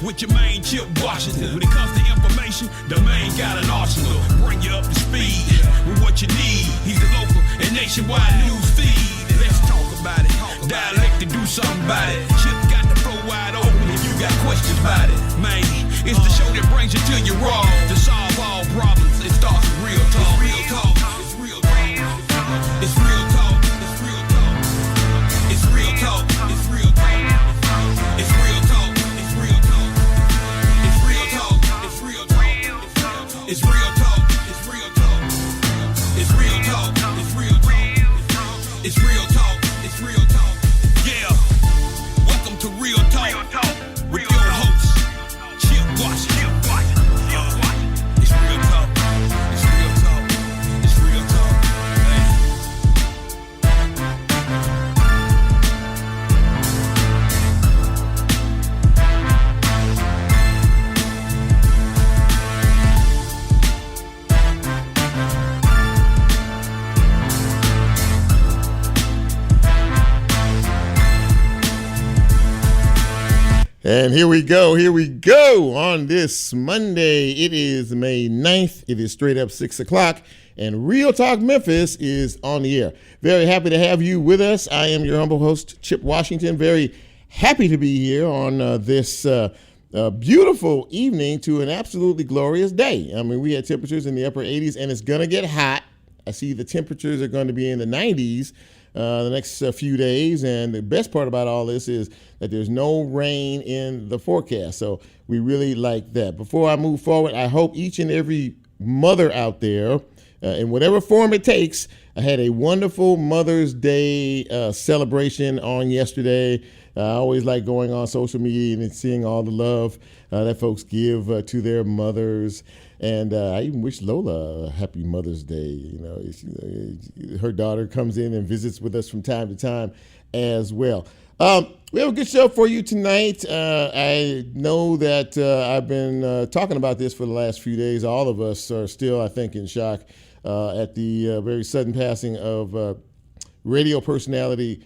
with your main Chip Washington. When it comes to information, the main got an arsenal. Bring you up to speed with what you need. He's the local and nationwide news feed. Let's talk about it. Dialect to do something about it. Chip got the flow wide open if you got questions about it. Man, it's the show that brings you to your raw. To solve all problems, it starts with real talk. Real talk. It's real talk. It's real talk. It's real talk. It's real talk. It's real talk. It's real talk. It's real talk. It's real talk. It's real talk. It's real talk. It's real talk. It's real talk. It's real talk. It's real talk. It's real talk. Yeah. Welcome to Real Talk with your host, Chip Washington. It's real talk. It's real talk. It's real talk. And here we go on this Monday. It is May 9th. It is straight up 6 o'clock, and Real Talk Memphis is on the air. Very happy to have you with us. I am your humble host, Chip Washington. Very happy to be here on this beautiful evening to an absolutely glorious day. I mean, we had temperatures in the upper 80s, and it's going to get hot. I see the temperatures are going to be in the 90s the next few days, and the best part about all this is that there's no rain in the forecast, so we really like that. Before I move forward, I hope each and every mother out there, in whatever form it takes, I had a wonderful Mother's Day celebration on yesterday. I always like going on social media and seeing all the love that folks give to their mothers. And I even wish Lola a happy Mother's Day. You know, her daughter comes in and visits with us from time to time as well. We have a good show for you tonight. I know that I've been talking about this for the last few days. All of us are still, I think, in shock at the very sudden passing of radio personality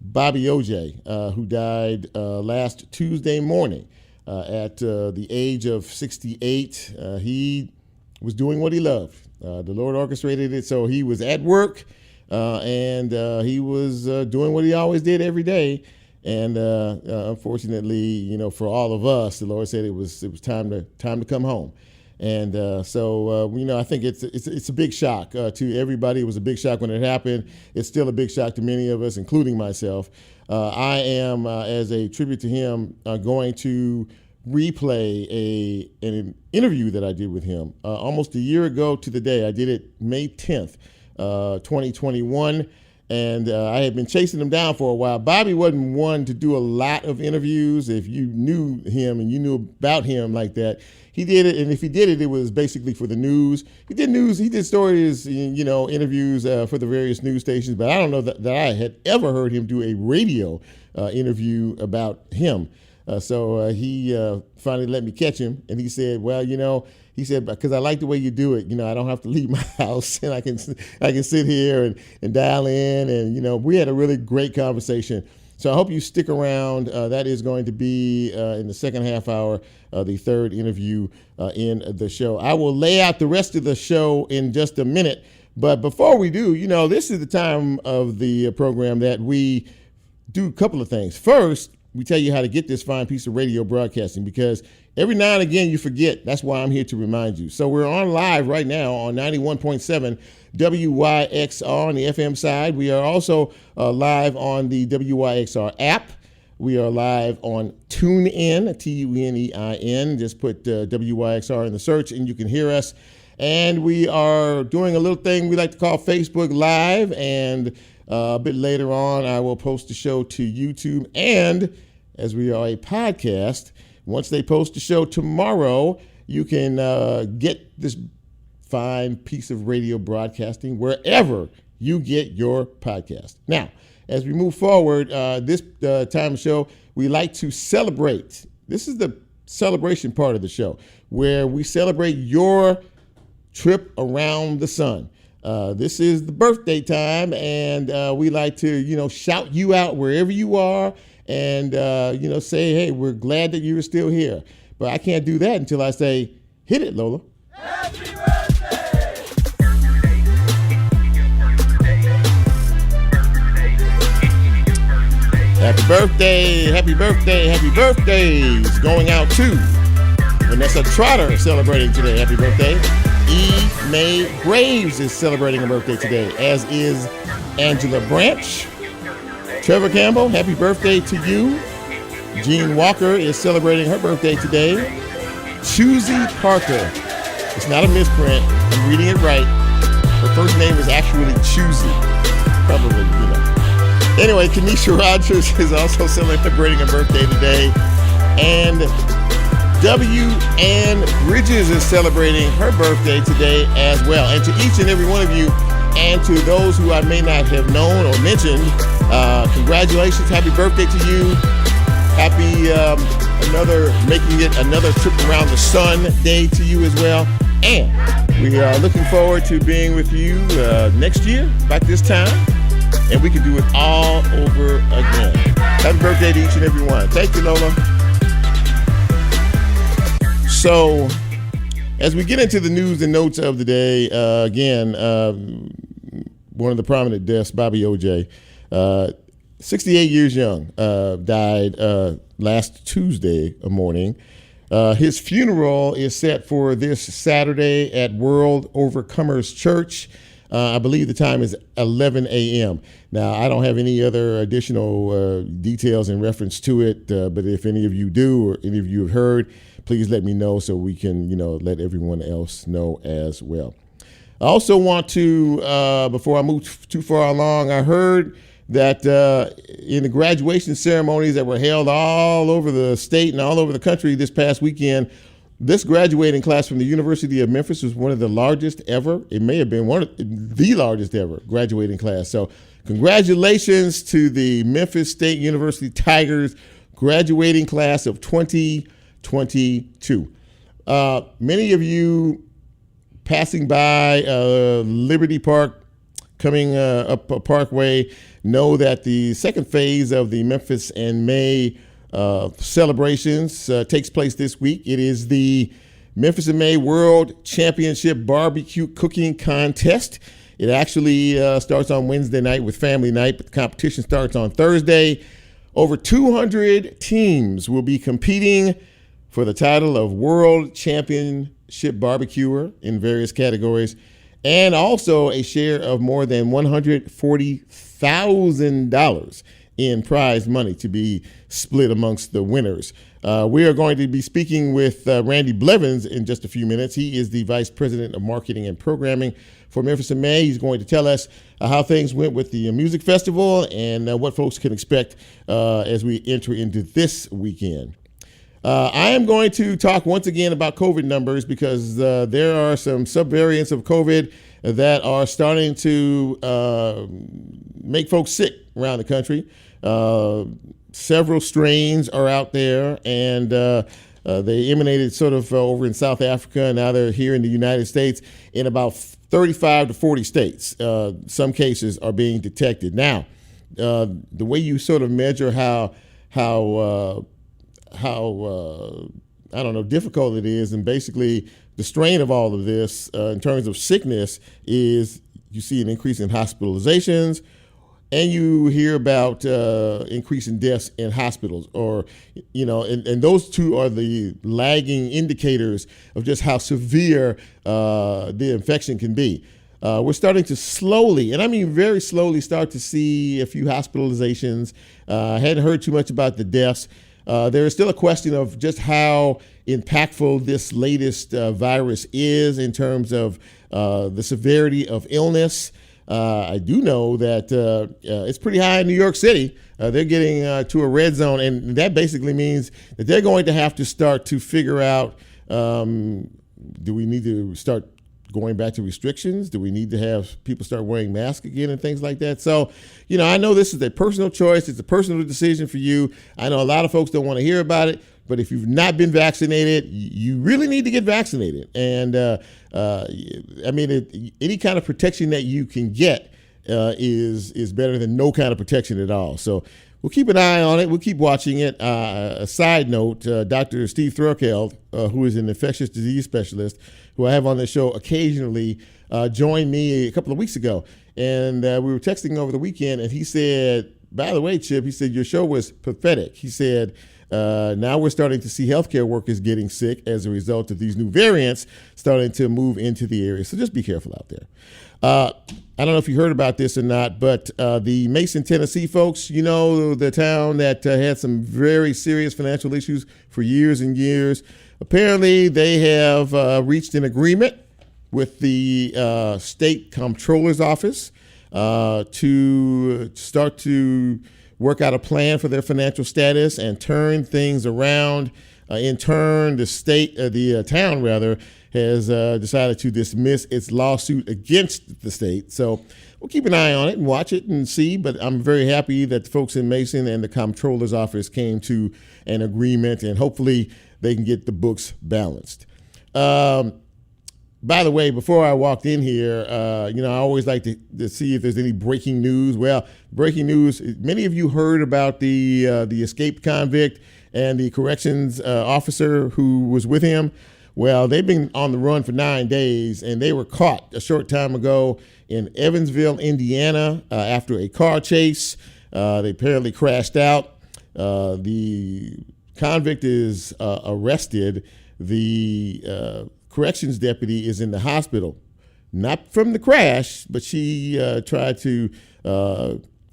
Bobby OJ, who died last Tuesday morning. At the age of 68, he was doing what he loved. The Lord orchestrated it, so he was at work, and he was doing what he always did every day. And unfortunately, you know, for all of us, the Lord said it was time to come home. And so you know, I think it's a big shock to everybody. It was a big shock when it happened. It's still a big shock to many of us, including myself. I am, as a tribute to him, going to replay an interview that I did with him almost a year ago to the day. I did it May 10th, 2021, and I had been chasing him down for a while. Bobby wasn't one to do a lot of interviews. If you knew him and you knew about him like that, he did it, and if he did it, it was basically for the news. He did news, he did stories, you know, interviews for the various news stations, but I don't know that I had ever heard him do a radio interview about him. So he finally let me catch him, and he said, well, you know, he said, because I like the way you do it, you know, I don't have to leave my house, and I can sit here and dial in, and, you know, we had a really great conversation. So I hope you stick around. That is going to be in the second half hour, the third interview in the show. I will lay out the rest of the show in just a minute. But before we do, you know, this is the time of the program that we do a couple of things. First, we tell you how to get this fine piece of radio broadcasting, because every now and again you forget. That's why I'm here to remind you. So we're on live right now on 91.7 WYXR on the FM side. We are also live on the WYXR app. We are live on TuneIn, TUNEIN. Just put WYXR in the search and you can hear us. And we are doing a little thing we like to call Facebook Live. And a bit later on, I will post the show to YouTube. And as we are a podcast, once they post the show tomorrow, you can get this fine piece of radio broadcasting wherever you get your podcast. Now, as we move forward, this time of show, we like to celebrate. This is the celebration part of the show, where we celebrate your trip around the sun. This is the birthday time, and we like to, you know, shout you out wherever you are and, say, hey, we're glad that you're still here. But I can't do that until I say, hit it, Lola. Happy birthday! Happy birthday, happy birthday, happy birthdays going out to Vanessa Trotter celebrating today. Happy birthday. E. Mae Graves is celebrating a birthday today, as is Angela Branch. Trevor Campbell, happy birthday to you. Jean Walker is celebrating her birthday today. Chusey Parker. It's not a misprint. I'm reading it right. Her first name is actually Chusey. Probably, Anyway, Kenesha Rogers is also celebrating a birthday today. And W. Ann Bridges is celebrating her birthday today as well. And to each and every one of you, and to those who I may not have known or mentioned, congratulations. Happy birthday to you. Happy making it another trip around the sun day to you as well. And we are looking forward to being with you next year, about this time. And we can do it all over again. Happy birthday to each and every one. Thank you, Lola. So, as we get into the news and notes of the day, again, one of the prominent deaths, Bobby O.J., 68 years young, died last Tuesday morning. His funeral is set for this Saturday at World Overcomers Church. I believe the time is 11 a.m. Now, I don't have any other additional details in reference to it, but if any of you do or any of you have heard, please let me know so we can, let everyone else know as well. I also want to, before I move too far along, I heard that in the graduation ceremonies that were held all over the state and all over the country this past weekend, this graduating class from the University of Memphis was one of the largest ever. It may have been one of the largest ever graduating class. So congratulations to the Memphis State University Tigers graduating class of 2022. Many of you passing by Liberty Park, coming up Parkway, know that the second phase of the Memphis and May celebrations takes place this week. It is the Memphis and May World Championship Barbecue Cooking Contest. It actually starts on Wednesday night with family night, but the competition starts on Thursday. Over 200 teams will be competing for the title of World Championship Barbecuer in various categories, and also a share of more than $140,000 in prize money to be split amongst the winners. We are going to be speaking with Randy Blevins in just a few minutes. He is the Vice President of Marketing and Programming for Memphis and May. He's going to tell us how things went with the music festival and what folks can expect as we enter into this weekend. I am going to talk once again about COVID numbers because there are some subvariants of COVID that are starting to make folks sick around the country. Several strains are out there, and they emanated sort of over in South Africa, and now they're here in the United States in about 35 to 40 states. Some cases are being detected. Now, the way you sort of measure how difficult it is, and basically the strain of all of this in terms of sickness is you see an increase in hospitalizations, and you hear about increase in deaths in hospitals, and those two are the lagging indicators of just how severe the infection can be. We're starting to slowly, and I mean very slowly, start to see a few hospitalizations. I hadn't heard too much about the deaths. There is still a question of just how impactful this latest virus is in terms of the severity of illness. I do know that it's pretty high in New York City. They're getting to a red zone, and that basically means that they're going to have to start to figure out, do we need to start going back to restrictions? Do we need to have people start wearing masks again and things like that? So, I know this is a personal choice. It's a personal decision for you. I know a lot of folks don't want to hear about it, but if you've not been vaccinated, you really need to get vaccinated. And any kind of protection that you can get is better than no kind of protection at all. So we'll keep an eye on it. We'll keep watching it. A side note, Dr. Steve Thurkeld, who is an infectious disease specialist, who I have on the show occasionally, joined me a couple of weeks ago. And we were texting over the weekend, and he said, by the way, Chip, he said, your show was pathetic. He said, now we're starting to see healthcare workers getting sick as a result of these new variants starting to move into the area. So just be careful out there. I don't know if you heard about this or not, but the Mason, Tennessee folks, you know, the town that had some very serious financial issues for years and years. Apparently, they have reached an agreement with the state comptroller's office to start to work out a plan for their financial status and turn things around. In turn, the town has decided to dismiss its lawsuit against the state. So we'll keep an eye on it and watch it and see. But I'm very happy that the folks in Mason and the comptroller's office came to an agreement, and hopefully they can get the books balanced. By the way, before I walked in here, I always like to see if there's any breaking news. Well, breaking news, many of you heard about the escaped convict and the corrections officer who was with him. Well, they've been on the run for 9 days, and they were caught a short time ago in Evansville, Indiana, after a car chase. They apparently crashed out. The convict is arrested. The corrections deputy is in the hospital, not from the crash, but she tried to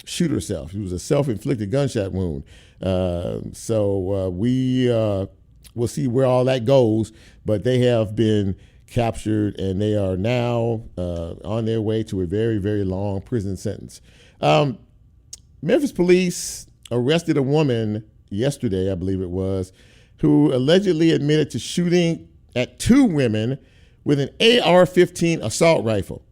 shoot herself. It was a self-inflicted gunshot wound. So we'll see where all that goes, but they have been captured, and they are now on their way to a very, very long prison sentence. Memphis police arrested a woman yesterday, I believe it was, who allegedly admitted to shooting at 2 women with an AR-15 assault rifle.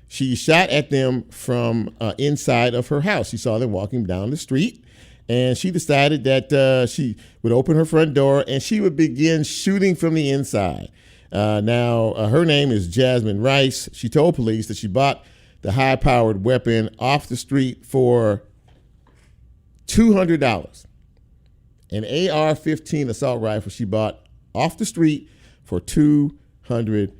She shot at them from inside of her house. She saw them walking down the street, and she decided that she would open her front door and she would begin shooting from the inside. Now, her name is Jasmine Rice. She told police that she bought the high-powered weapon off the street for $200. An AR-15 assault rifle she bought off the street for $200.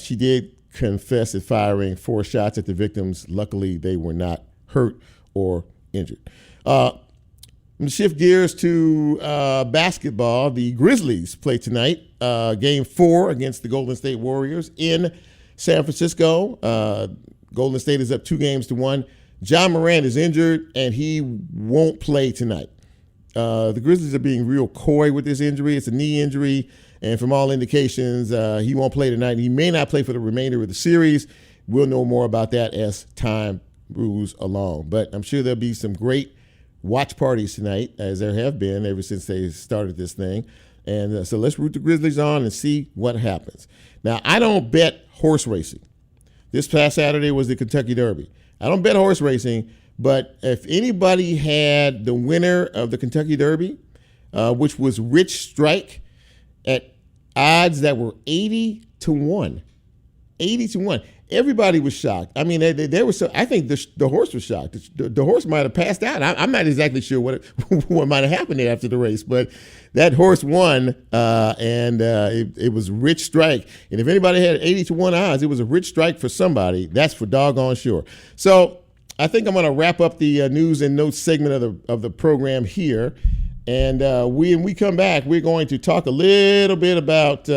She did confess to firing 4 shots at the victims. Luckily, they were not hurt or injured. I'm going to shift gears to basketball. The Grizzlies play tonight, Game 4 against the Golden State Warriors in San Francisco. Golden State is up 2-1. John Morant is injured, and he won't play tonight. The Grizzlies are being real coy with this injury. It's a knee injury, and from all indications, he won't play tonight. He may not play for the remainder of the series. We'll know more about that as time moves along. But I'm sure there'll be some great watch parties tonight, as there have been ever since they started this thing. And so let's root the Grizzlies on and see what happens. Now, I don't bet horse racing. This past Saturday was the Kentucky Derby. I don't bet horse racing, but if anybody had the winner of the Kentucky Derby, which was Rich Strike, at odds that were 80-1. 80-1. Everybody was shocked. I mean, they were so. I think the horse was shocked. The horse might have passed out. I'm not exactly sure what might have happened after the race, but that horse won, and it was Rich Strike. And if anybody had 80-1 odds, it was a Rich Strike for somebody. That's for doggone sure. So I think I'm going to wrap up the news and notes segment of the program here. And when we come back, we're going to talk a little bit about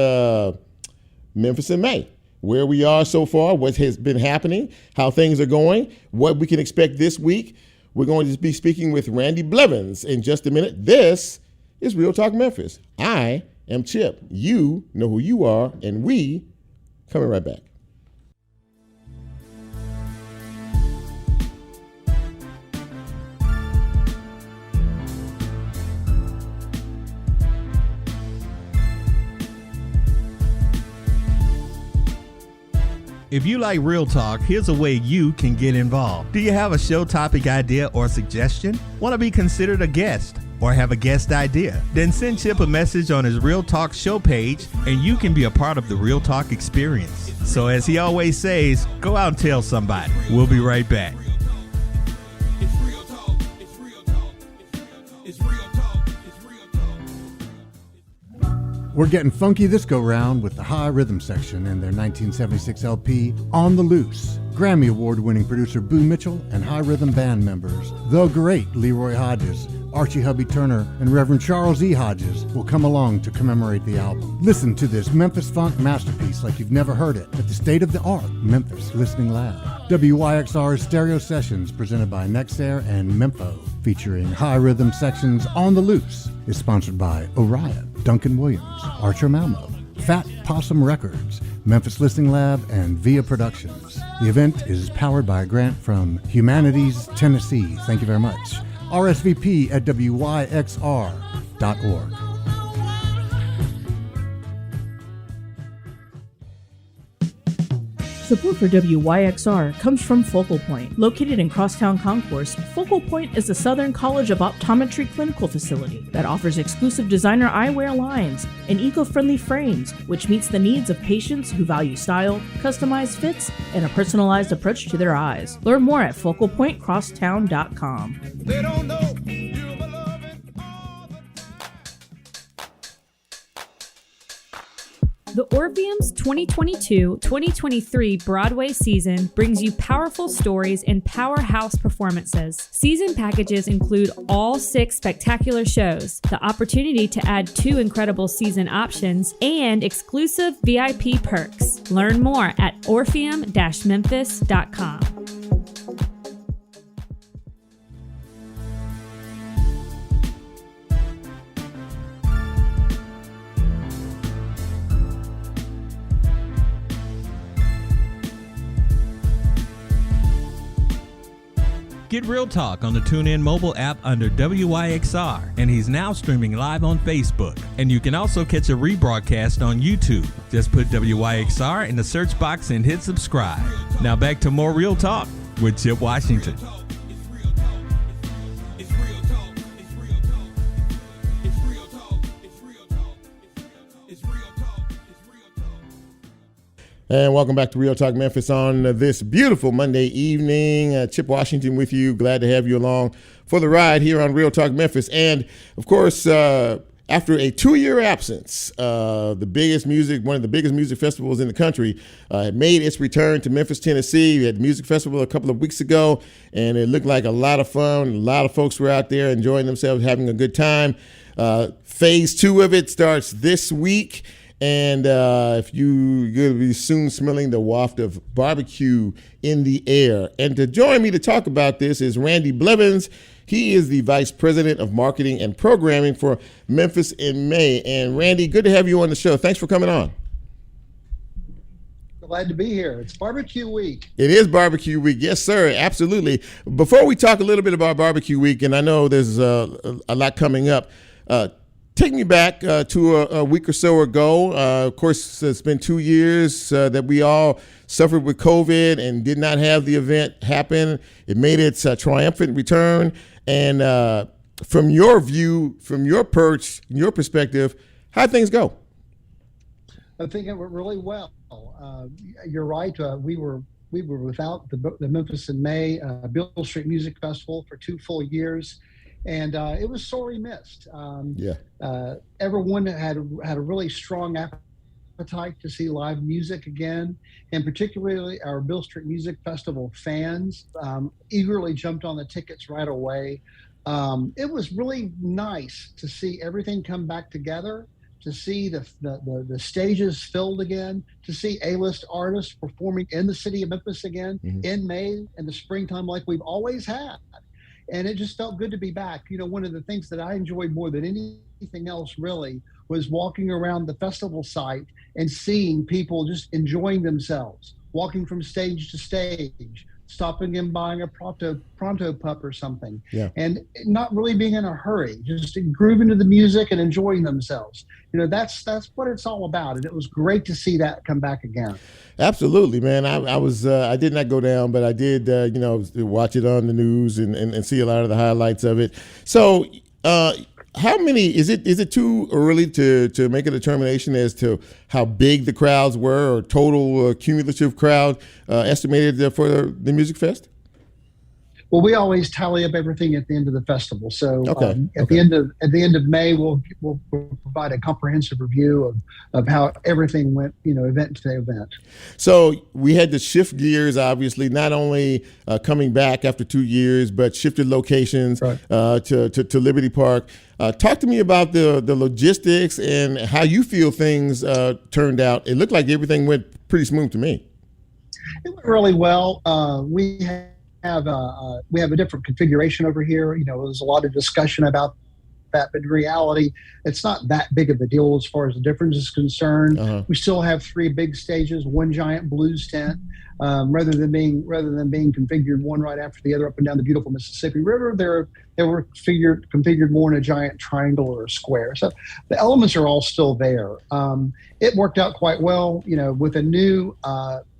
Memphis in May, where we are so far, what has been happening, how things are going, what we can expect this week. We're going to be speaking with Randy Blevins in just a minute. This is Real Talk Memphis. I am Chip. You know who you are, and we coming right back. If you like Real Talk, here's a way you can get involved. Do you have a show topic idea or suggestion? Want to be considered a guest or have a guest idea? Then send Chip a message on his Real Talk show page and you can be a part of the Real Talk experience. So as he always says, go out and tell somebody. We'll be right back. We're getting funky this go-round with the High Rhythm section and their 1976 LP, On the Loose. Grammy Award-winning producer Boo Mitchell and High Rhythm band members, the great Leroy Hodges, Archie Hubby Turner, and Reverend Charles E. Hodges will come along to commemorate the album. Listen to this Memphis funk masterpiece like you've never heard it at the state-of-the-art Memphis Listening Lab. WYXR's Stereo Sessions presented by Nexair and Mempho, featuring High Rhythm sections On the Loose, is sponsored by Orion, Duncan Williams, Archer Malmo, Fat Possum Records, Memphis Listening Lab, and Via Productions. The event is powered by a grant from Humanities Tennessee. Thank you very much. RSVP at WYXR.org. Support for WYXR comes from Focal Point. Located in Crosstown Concourse, Focal Point is the Southern College of Optometry clinical facility that offers exclusive designer eyewear lines and eco-friendly frames, which meets the needs of patients who value style, customized fits, and a personalized approach to their eyes. Learn more at focalpointcrosstown.com. They don't know. The Orpheum's 2022-2023 Broadway season brings you powerful stories and powerhouse performances. Season packages include all 6 spectacular shows, the opportunity to add 2 incredible season options, and exclusive VIP perks. Learn more at orpheum-memphis.com. Get Real Talk on the TuneIn mobile app under WYXR, and he's now streaming live on Facebook. And you can also catch a rebroadcast on YouTube. Just put WYXR in the search box and hit subscribe. Now back to more Real Talk with Chip Washington. And welcome back to Real Talk Memphis on this beautiful Monday evening. Chip Washington with you. Glad to have you along for the ride here on Real Talk Memphis. And of course, after a 2-year absence, one of the biggest music festivals in the country had made its return to Memphis, Tennessee. We had the music festival a couple of weeks ago, and it looked like a lot of fun. A lot of folks were out there enjoying themselves, having a good time. Phase 2 of it starts this week. And if you're going to be soon smelling the waft of barbecue in the air. And to join me to talk about this is Randy Blevins. He is the Vice President of Marketing and Programming for Memphis in May. And Randy, good to have you on the show. Thanks for coming on. Glad to be here. It's barbecue week. It is barbecue week. Yes, sir. Absolutely. Before we talk a little bit about barbecue week, and I know there's a lot coming up, take me back to a week or so ago. Of course, it's been 2 years that we all suffered with COVID and did not have the event happen. It made its triumphant return. And from your view, from your perch, your perspective, how'd things go? I think it went really well. You're right. We were without the Memphis in May Beale Street Music Festival for 2 full years. And it was sorely missed. Everyone had a really strong appetite to see live music again, and particularly our Beale Street Music Festival fans eagerly jumped on the tickets right away. It was really nice to see everything come back together, to see the stages filled again, to see A-list artists performing in the city of Memphis again in May and the springtime like we've always had. And it just felt good to be back. You know, one of the things that I enjoyed more than anything else really was walking around the festival site and seeing people just enjoying themselves, walking from stage to stage, stopping and buying a pronto pup or something, and not really being in a hurry, just grooving to the music and enjoying themselves. You know, that's what it's all about, and it was great to see that come back again. Absolutely, man. I did not go down, but I did, watch it on the news and see a lot of the highlights of it. So, how many is it too early to make a determination as to how big the crowds were, or total cumulative crowd estimated for the Music Fest? Well, we always tally up everything at the end of the festival. So at the end of May, we'll provide a comprehensive review of how everything went, event to event. So we had to shift gears, obviously, not only coming back after 2 years, but shifted locations to Liberty Park. Talk to me about the logistics and how you feel things turned out. It looked like everything went pretty smooth to me. It went really well. We have a different configuration over here. There's a lot of discussion about that, but in reality, it's not that big of a deal as far as the difference is concerned. We still have 3 big stages, one giant blues tent, rather than being configured one right after the other up and down the beautiful Mississippi River. They were configured more in a giant triangle or a square. So the elements are all still there. It worked out quite well. With a new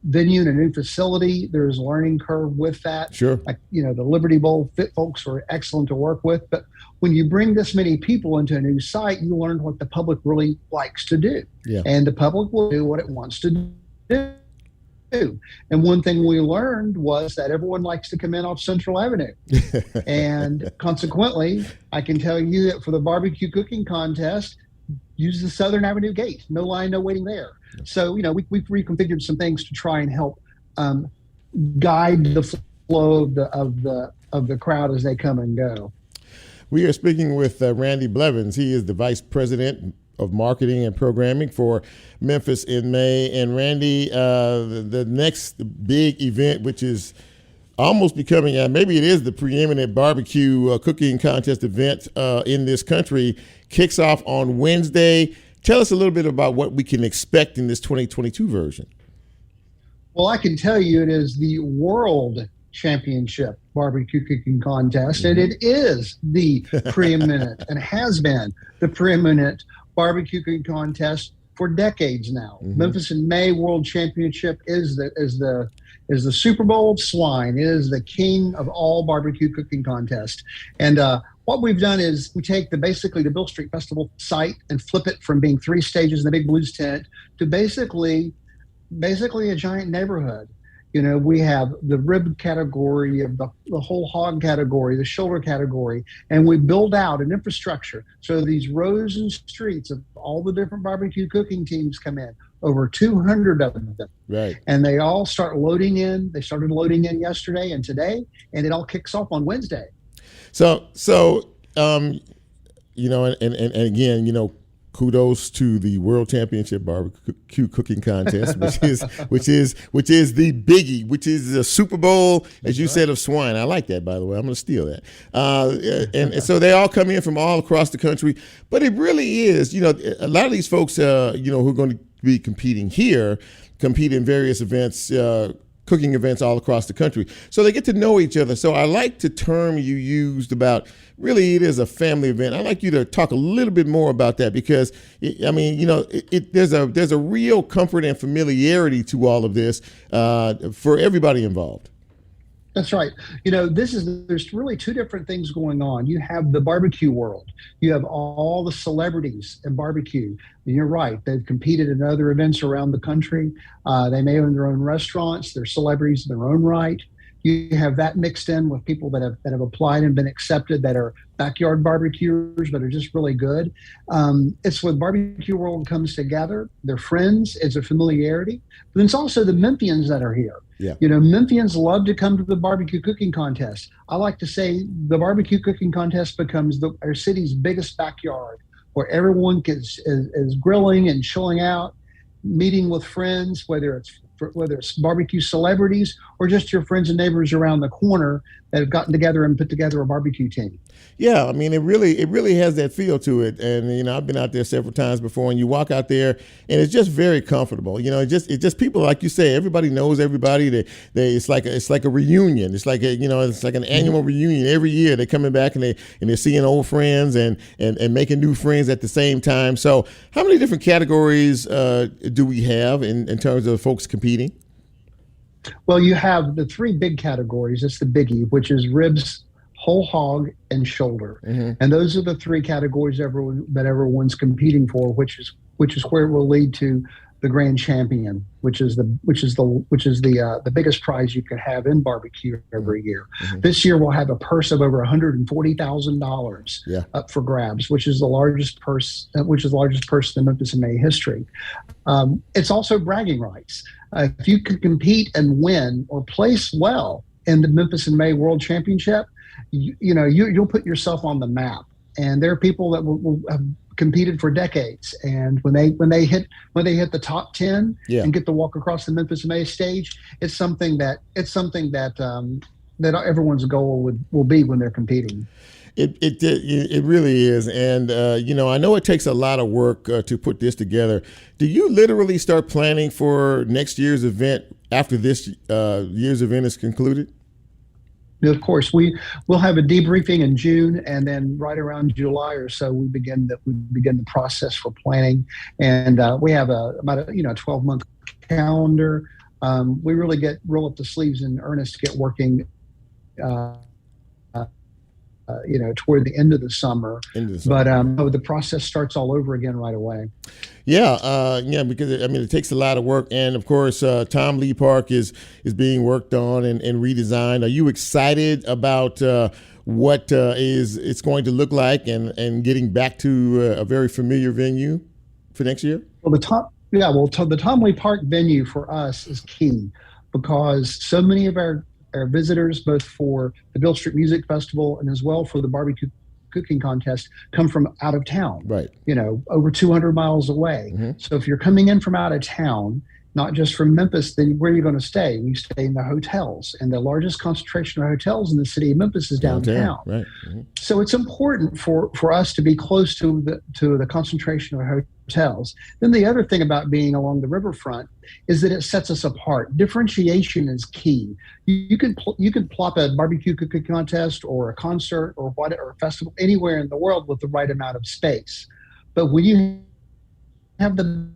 venue and a new facility, there's a learning curve with that. Sure. The Liberty Bowl Fit folks were excellent to work with, but when you bring this many people into a new site, you learn what the public really likes to do. Yeah. And the public will do what it wants to do. And one thing we learned was that everyone likes to come in off Central Avenue. And consequently, I can tell you that for the barbecue cooking contest, use the Southern Avenue gate. No line, no waiting there. So, we've reconfigured some things to try and help guide the flow of the crowd as they come and go. We are speaking with Randy Blevins. He is the Vice President of Marketing and Programming for Memphis in May. And Randy, the next big event, which is almost becoming, maybe it is the preeminent barbecue cooking contest event in this country, kicks off on Wednesday. Tell us a little bit about what we can expect in this 2022 version. Well, I can tell you it is the World Championship Barbecue Cooking Contest, and it is the preeminent and has been the preeminent barbecue cooking contest for decades now. Memphis in May World Championship is the Super Bowl of swine. It is the king of all barbecue cooking contests. And what we've done is we take basically the Beale Street Festival site and flip it from being 3 stages in the big blues tent to basically a giant neighborhood. We have the rib category, of the whole hog category, the shoulder category, and we build out an infrastructure. So these rows and streets of all the different barbecue cooking teams come in, over 200 of them. Right. And they all start loading in. They started loading in yesterday and today, and it all kicks off on Wednesday. So and again, kudos to the World Championship Barbecue Cooking Contest, which is the biggie, which is the Super Bowl, as you said, of swine. I like that, by the way. I'm going to steal that. And so they all come in from all across the country. But it really is, a lot of these folks, who are going to be competing here, compete in various events, cooking events all across the country. So they get to know each other. So I like the term you used about really it is a family event. I'd like you to talk a little bit more about that because, there's a real comfort and familiarity to all of this for everybody involved. That's right. There's really 2 different things going on. You have the barbecue world. You have all the celebrities in barbecue. And you're right. They've competed in other events around the country. They may own their own restaurants. They're celebrities in their own right. You have that mixed in with people that have applied and been accepted that are backyard barbecuers but are just really good. It's when barbecue world comes together. They're friends. It's a familiarity. But it's also the Memphians that are here. Yeah. Memphians love to come to the barbecue cooking contest. I like to say the barbecue cooking contest becomes our city's biggest backyard where everyone is grilling and chilling out, meeting with friends, whether it's barbecue celebrities or just your friends and neighbors around the corner that have gotten together and put together a barbecue team. Yeah, I mean, it really has that feel to it. And, I've been out there several times before, and you walk out there and it's just very comfortable. It's just people, like you say, everybody knows everybody. It's like a reunion. It's like it's like an annual reunion every year. They're coming back and they're seeing old friends and making new friends at the same time. So how many different categories do we have in terms of folks competing? Well, you have the 3 big categories. It's the biggie, which is ribs, whole hog, and shoulder. And those are the 3 categories that everyone's competing for, which is where it will lead to the grand champion, which is the biggest prize you could have in barbecue every year. This year we'll have a purse of over $140,000 up for grabs, which is the largest purse in Memphis in May history. It's also bragging rights. If you can compete and win or place well in the Memphis in May World Championship, you'll put yourself on the map. And there are people that will have competed for decades, and when they hit the top 10 and get to walk across the Memphis May stage, it's something that everyone's goal will be when they're competing. It really is, and I know it takes a lot of work to put this together. Do you literally start planning for next year's event after this year's event is concluded? Of course, we'll have a debriefing in June, and then right around July or so, we begin the process for planning. And we have about a 12-month calendar. We really roll up the sleeves in earnest to get working. Toward the end of the summer. But the process starts all over again right away. Because it takes a lot of work, and of course, Tom Lee Park is being worked on and redesigned. Are you excited about what it's going to look like and getting back to a very familiar venue for next year? Well, the Tom Lee Park venue for us is key because so many of our visitors, both for the Beale Street Music Festival and as well for the barbecue cooking contest, come from out of town, right? Over 200 miles away. So if you're coming in from out of town, not just from Memphis, then where are you going to stay? You stay in the hotels, and the largest concentration of hotels in the city of Memphis is downtown. Right. So it's important for us to be close to the concentration of hotels. Then the other thing about being along the riverfront is that it sets us apart. Differentiation is key. You can plop a barbecue cooking contest or a concert or a festival anywhere in the world with the right amount of space, but when you have the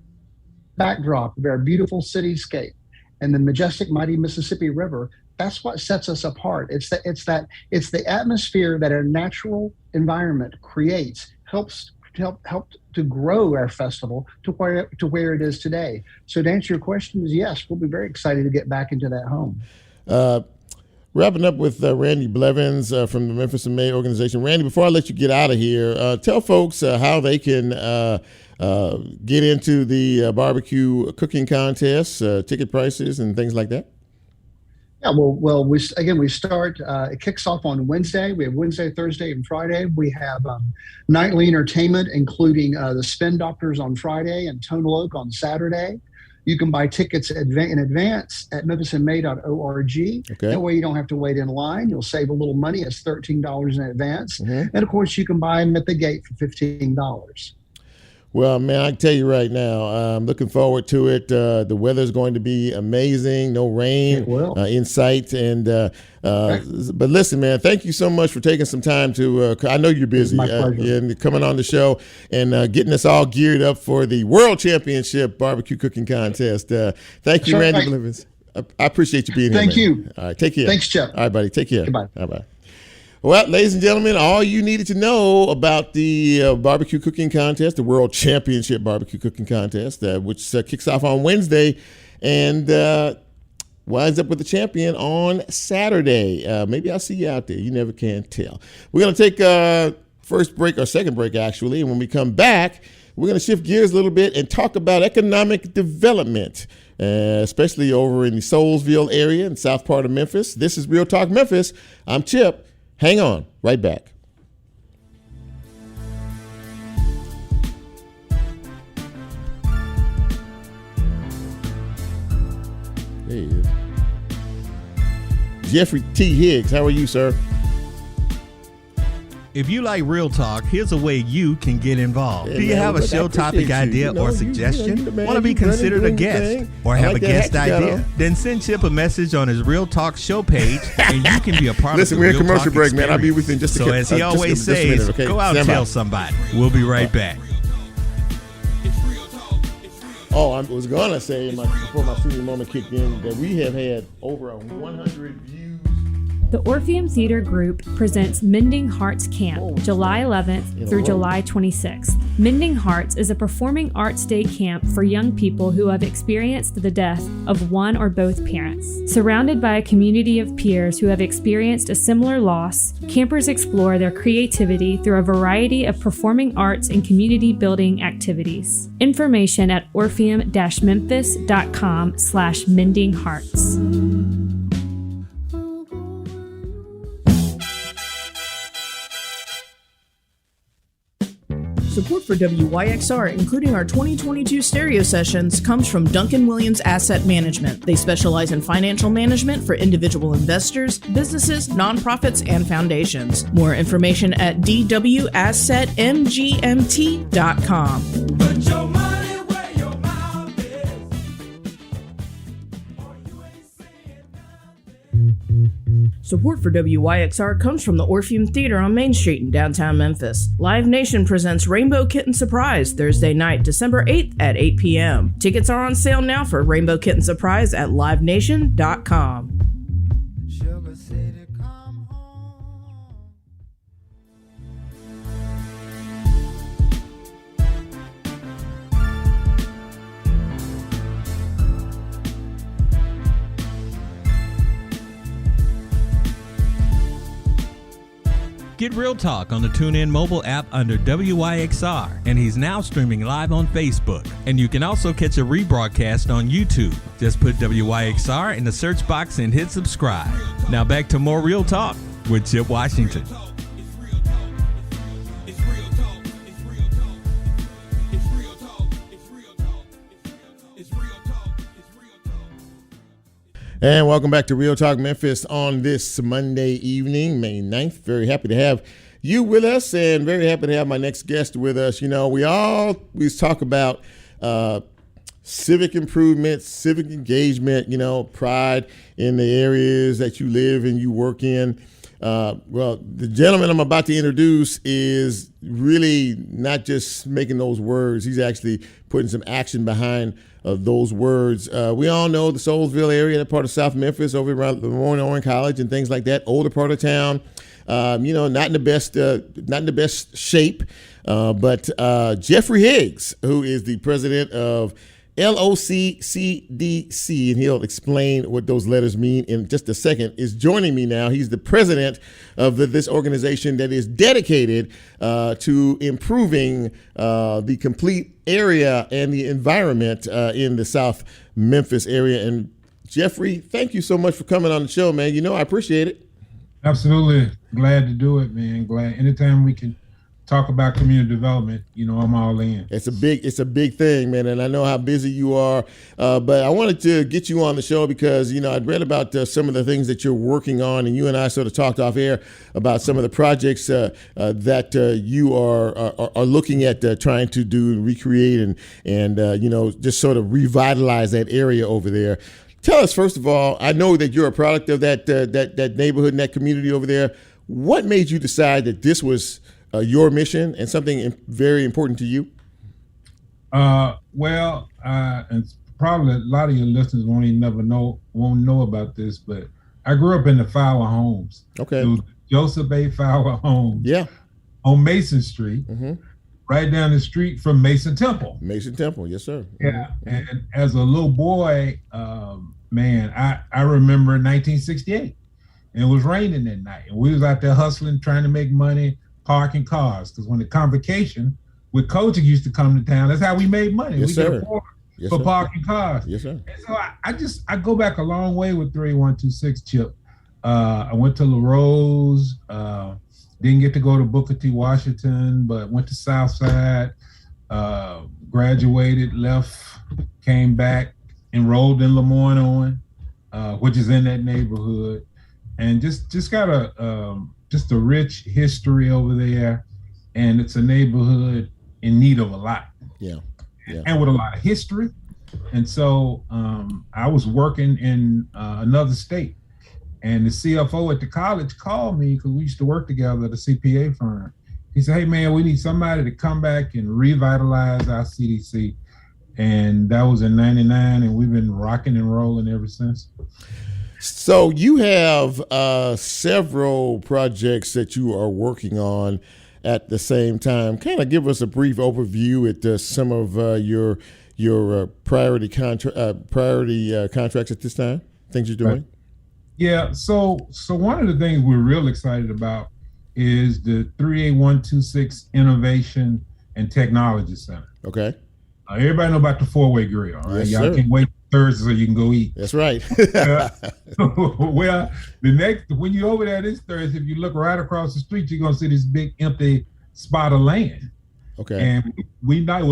backdrop of our beautiful cityscape and the majestic, mighty Mississippi River, that's what sets us apart. It's the atmosphere that our natural environment creates, helps to grow our festival to where it is today. So to answer your question is yes, we'll be very excited to get back into that home. Wrapping up with Randy Blevins from the Memphis in May organization. Randy, before I let you get out of here, tell folks how they can get into the barbecue cooking contest, ticket prices, and things like that. Yeah, well, we start. It kicks off on Wednesday. We have Wednesday, Thursday, and Friday. We have nightly entertainment, including the Spin Doctors on Friday and Tonal Oak on Saturday. You can buy tickets in advance at memphisinmay.org. Okay. That way you don't have to wait in line. You'll save a little money. It's $13 in advance. And of course, you can buy them at the gate for $15. Well, man, I can tell you right now, I'm looking forward to it. The weather's going to be amazing. No rain in sight. And but listen, man, thank you so much for taking some time to. I know you're busy and coming on the show and getting us all geared up for the World Championship Barbecue Cooking Contest. Thank you, Randy Blevins. I appreciate you being here. Thank you. All right, take care. Thanks, Chip. All right, buddy, take care. Goodbye. Bye-bye. Well, ladies and gentlemen, all you needed to know about the barbecue cooking contest, the World Championship Barbecue Cooking Contest, which kicks off on Wednesday and winds up with the champion on Saturday. Maybe I'll see you out there. You never can tell. We're going to take second break, actually. And when we come back, we're going to shift gears a little bit and talk about economic development, especially over in the Soulsville area in south part of Memphis. This is Real Talk Memphis. I'm Chip. Hang on, right back. There he is. Jeffery T. Higgs, how are you, sir? If you like Real Talk, here's a way you can get involved. Do you have a show topic idea or suggestion? Want to be considered a guest or have a guest idea? Then send Chip a message on his Real Talk show page and you can be a part of the Real Talk experience. Listen, we're in commercial break, man. I'll be with you in just a second. So as he always says, go out and tell somebody. We'll be right back. Oh, I was going to say before my senior moment kicked in that we have had over 100 views The Orpheum Theater Group presents Mending Hearts Camp, July 11th through July 26th. Mending Hearts is a performing arts day camp for young people who have experienced the death of one or both parents. Surrounded by a community of peers who have experienced a similar loss, campers explore their creativity through a variety of performing arts and community building activities. Information at orpheum-memphis.com/mendinghearts. Support for WYXR, including our 2022 stereo sessions, comes from Duncan Williams Asset Management. They specialize in financial management for individual investors, businesses, nonprofits, and foundations. More information at dwassetmgmt.com. Put your money where your mouth is. Or you ain't saying nothing. Support for WYXR comes from the Orpheum Theater on Main Street in downtown Memphis. Live Nation presents Rainbow Kitten Surprise Thursday night, December 8th at 8 p.m. Tickets are on sale now for Rainbow Kitten Surprise at livenation.com. Sugar City, come home. Get Real Talk on the TuneIn mobile app under WYXR, and he's now streaming live on Facebook. And you can also catch a rebroadcast on YouTube. Just put WYXR in the search box and hit subscribe. Now back to more Real Talk with Chip Washington. And welcome back to Real Talk Memphis on this Monday evening, May 9th. Very happy to have you with us and very happy to have my next guest with us. You know, we always talk about civic improvement, civic engagement, you know, pride in the areas that you live and you work in. Well, the gentleman I'm about to introduce is really not just making those words. He's actually putting some action behind those words. We all know the Soulsville area, that part of South Memphis, over around the Warren College and things like that. Older part of town, not in the best shape. But Jeffery Higgs, who is the president of LOCCDC, and he'll explain what those letters mean in just a second, is joining me now. He's the president of this organization that is dedicated to improving the complete area and the environment in the South Memphis area. And Jeffery, thank you so much for coming on the show, man. You know, I appreciate it. Absolutely. Glad to do it, man. Glad anytime we can talk about community development, you know, I'm all in. It's a big thing, man, and I know how busy you are. But I wanted to get you on the show because, you know, I'd read about some of the things that you're working on, and you and I sort of talked off air about some of the projects that you are looking at trying to do and recreate and you know, just sort of revitalize that area over there. Tell us, first of all, I know that you're a product of that neighborhood and that community over there. What made you decide that this was your mission and something very important to you? And probably a lot of your listeners won't know about this, but I grew up in the Fowler homes. Okay. It was Joseph A. Fowler homes. Yeah. On Mason Street, right down the street from Mason Temple. Mason Temple, yes, sir. Yeah. And as a little boy, man, I remember 1968, and it was raining that night, and we was out there hustling, trying to make money, parking cars, because when the convocation with coaching used to come to town, that's how we made money. Yes, we sir. could afford Yes, for sir. parking cars. Yes, sir. And so I go back a long way with 3126 Chip. I went to La Rose, didn't get to go to Booker T. Washington, but went to Southside, graduated, left, came back, enrolled in Lemoyne Owen, which is in that neighborhood, and just got a rich history over there, and it's a neighborhood in need of a lot. Yeah. And with a lot of history. And so I was working in another state, and the CFO at the college called me because we used to work together at a CPA firm. He said, "Hey man, we need somebody to come back and revitalize our CDC." And that was in '99, and we've been rocking and rolling ever since. So you have several projects that you are working on at the same time. Kind of give us a brief overview at some of your priority contracts at this time. Things you're doing. Right. Yeah. So one of the things we're real excited about is the 38126 Innovation and Technology Center. Okay. Everybody know about the four-way grill, all right? Yes, Y'all sir. can't wait Thursday so you can go eat. That's right. Well, when you're over there this Thursday, if you look right across the street, you're gonna see this big empty spot of land. Okay. And it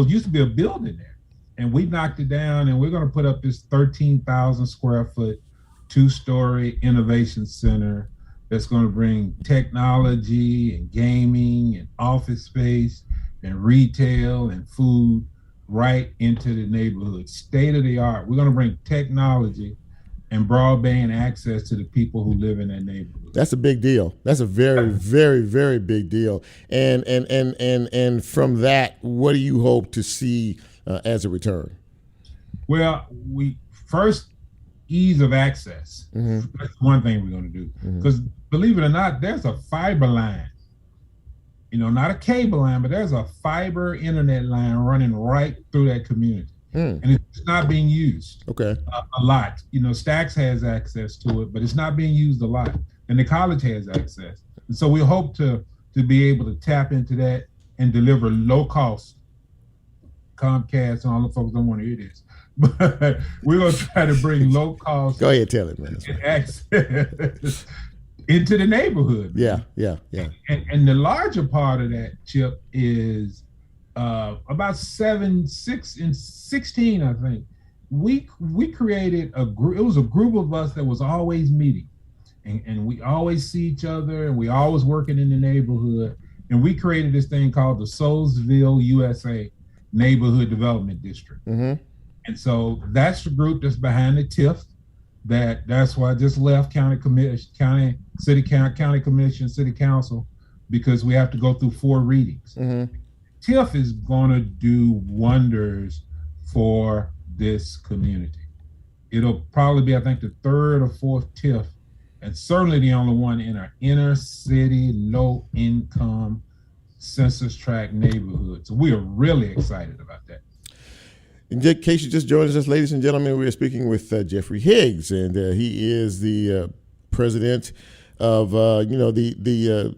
used to be a building there, and we knocked it down, and we're gonna put up this 13,000 square foot, 2-story innovation center that's gonna bring technology and gaming and office space and retail and food right into the neighborhood, state of the art. We're going to bring technology and broadband access to the people who live in that neighborhood. That's a big deal. That's a very, very, very big deal. And from that, what do you hope to see as a return? Well, we first ease of access. Mm-hmm. That's one thing we're going to do, because believe it or not, there's a fiber line. Not a cable line, but there's a fiber internet line running right through that community. And it's not being used Okay. A lot. Stacks has access to it, but it's not being used a lot. And the college has access. And so we hope to be able to tap into that and deliver low cost. Comcast and all the folks don't want to hear this, but we're going to try to bring low cost. Go ahead, tell it, man. Access into the neighborhood. Yeah. And the larger part of that, Chip, is about 7, 6, and 16, I think. We created a group. It was a group of us that was always meeting, and we always see each other, and we always working in the neighborhood. And we created this thing called the Soulsville, USA Neighborhood Development District. Mm-hmm. And so that's the group that's behind the TIF. That's why I just left county commission, city council, because we have to go through 4 readings. Mm-hmm. TIF is going to do wonders for this community. It'll probably be, I think, the 3rd or 4th TIF, and certainly the only one in our inner city, low income, census tract neighborhood. So we are really excited about that. In case you just joined us, ladies and gentlemen, we are speaking with Jeffery Higgs, and he is the president of the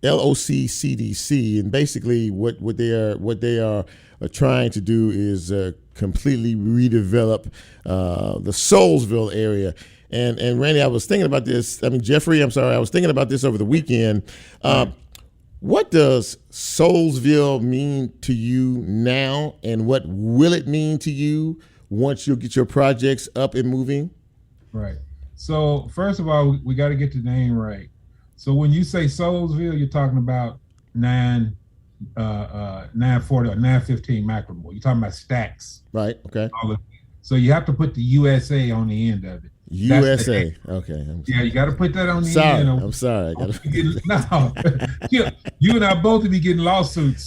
LOC CDC, and basically what they are trying to do is completely redevelop the Soulsville area. And Randy, I was thinking about this. Jeffrey, I'm sorry, I was thinking about this over the weekend. What does Soulsville mean to you now, and what will it mean to you once you get your projects up and moving? Right. So first of all, we got to get the name right. So when you say Soulsville, you're talking about 940 or 915 Macklemore. You're talking about Stacks. Right. Okay. So you have to put the USA on the end of it. USA. Okay. Yeah, you got to put that on the end. I'm sorry. No, you and I both will be getting lawsuits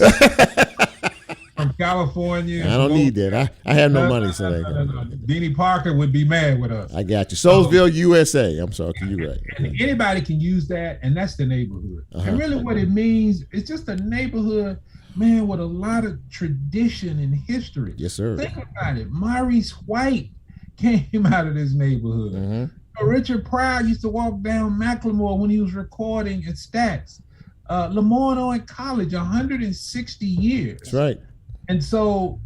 from California. I don't need that. I have no money, so no. Beanie Parker would be mad with us. I got you. Soulsville, USA. I'm sorry. You're right. And anybody can use that, and that's the neighborhood. And really what it means, it's just a neighborhood, man, with a lot of tradition and history. Yes, sir. Think about it. Maurice White came out of this neighborhood. Mm-hmm. Richard Pryor used to walk down Macklemore when he was recording at Stacks. Lamorno in college, 160 years. That's right. And so,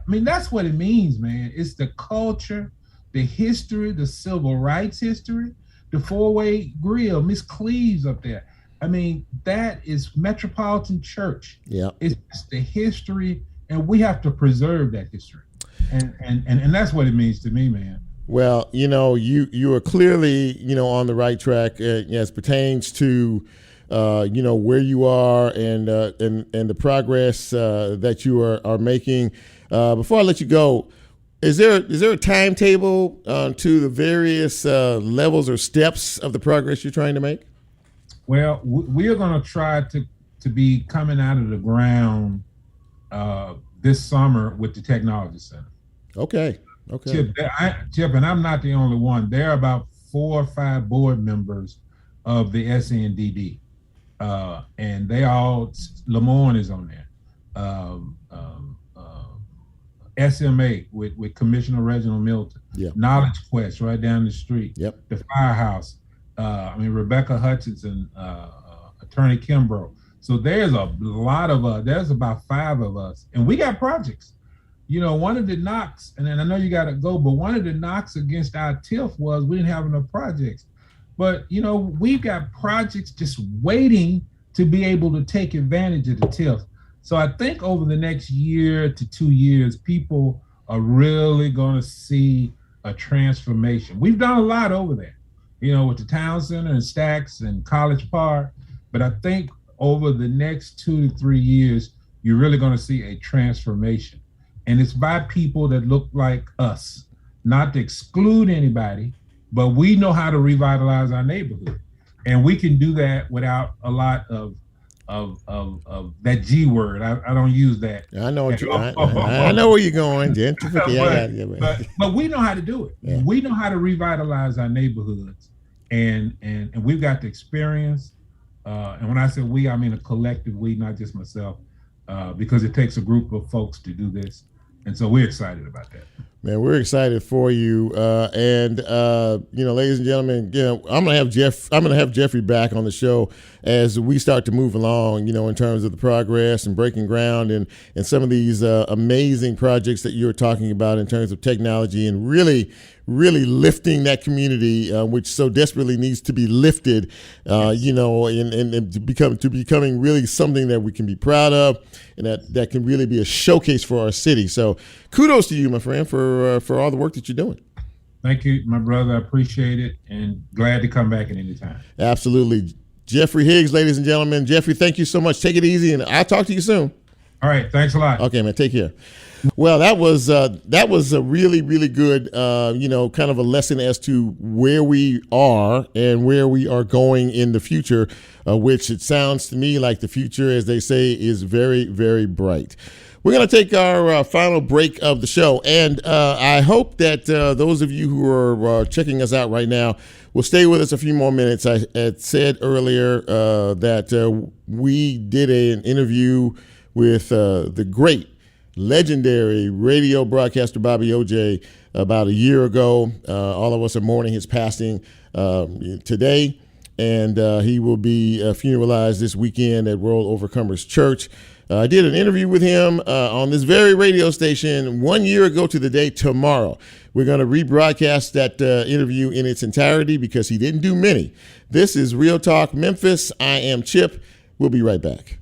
that's what it means, man. It's the culture, the history, the civil rights history, the 4-way grill, Miss Cleaves up there. That is Metropolitan Church. Yeah. It's the history, and we have to preserve that history. And that's what it means to me, man. Well, you are clearly, on the right track as pertains to, where you are and the progress that you are making. Before I let you go, is there a timetable to the various levels or steps of the progress you're trying to make? Well, we are going to try to be coming out of the ground this summer with the Technology Center. Okay. Chip, and I'm not the only one. There are about 4 or 5 board members of the SNDD. And they all, Lamorne is on there. SMA with Commissioner Reginald Milton. Yep. Knowledge Quest right down the street. Yep. The Firehouse. Rebecca Hutchinson, Attorney Kimbrough. So there's a lot of there's about 5 of us, and we got projects. One of the knocks, and I know you got to go, but one of the knocks against our TIF was we didn't have enough projects. But we've got projects just waiting to be able to take advantage of the TIF. So I think over the next year to 2 years, people are really going to see a transformation. We've done a lot over there, with the town center and Stacks and College Park. But I think over the next 2 to 3 years, you're really going to see a transformation. And it's by people that look like us, not to exclude anybody, but we know how to revitalize our neighborhood. And we can do that without a lot of that G word. I don't use that. I know I know where you're going. But we know how to do it. Yeah. We know how to revitalize our neighborhoods, and we've got the experience. And when I say we, I mean a collective we, not just myself, because it takes a group of folks to do this. And so we're excited about that. Man, we're excited for you. Ladies and gentlemen, I'm gonna have Jeffrey back on the show as we start to move along, in terms of the progress and breaking ground and some of these amazing projects that you're talking about in terms of technology and really lifting that community, which so desperately needs to be lifted, and to becoming really something that we can be proud of and that can really be a showcase for our city. So kudos to you, my friend, for all the work that you're doing. Thank you, my brother. I appreciate it and glad to come back at any time. Absolutely. Jeffery Higgs, ladies and gentlemen. Jeffrey, thank you so much. Take it easy, and I'll talk to you soon. All right. Thanks a lot. Okay, man. Take care. Well, that was a really, really good, kind of a lesson as to where we are and where we are going in the future, which it sounds to me like the future, as they say, is very, very bright. We're going to take our final break of the show, and I hope that those of you who are checking us out right now will stay with us a few more minutes. I had said earlier that we did an interview with the great, legendary radio broadcaster Bobby O.J. about a year ago. All of us are mourning his passing today, and he will be funeralized this weekend at World Overcomers Church. I did an interview with him on this very radio station 1 year ago to the day tomorrow. We're going to rebroadcast that interview in its entirety because he didn't do many. This is Real Talk Memphis. I am Chip. We'll be right back.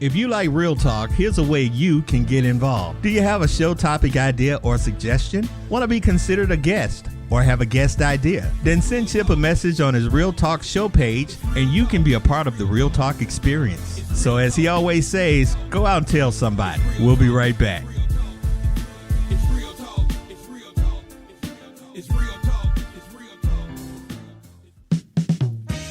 If you like Real Talk, here's a way you can get involved. Do you have a show topic idea or suggestion? Want to be considered a guest or have a guest idea? Then send Chip a message on his Real Talk show page and you can be a part of the Real Talk experience. So as he always says, go out and tell somebody. We'll be right back.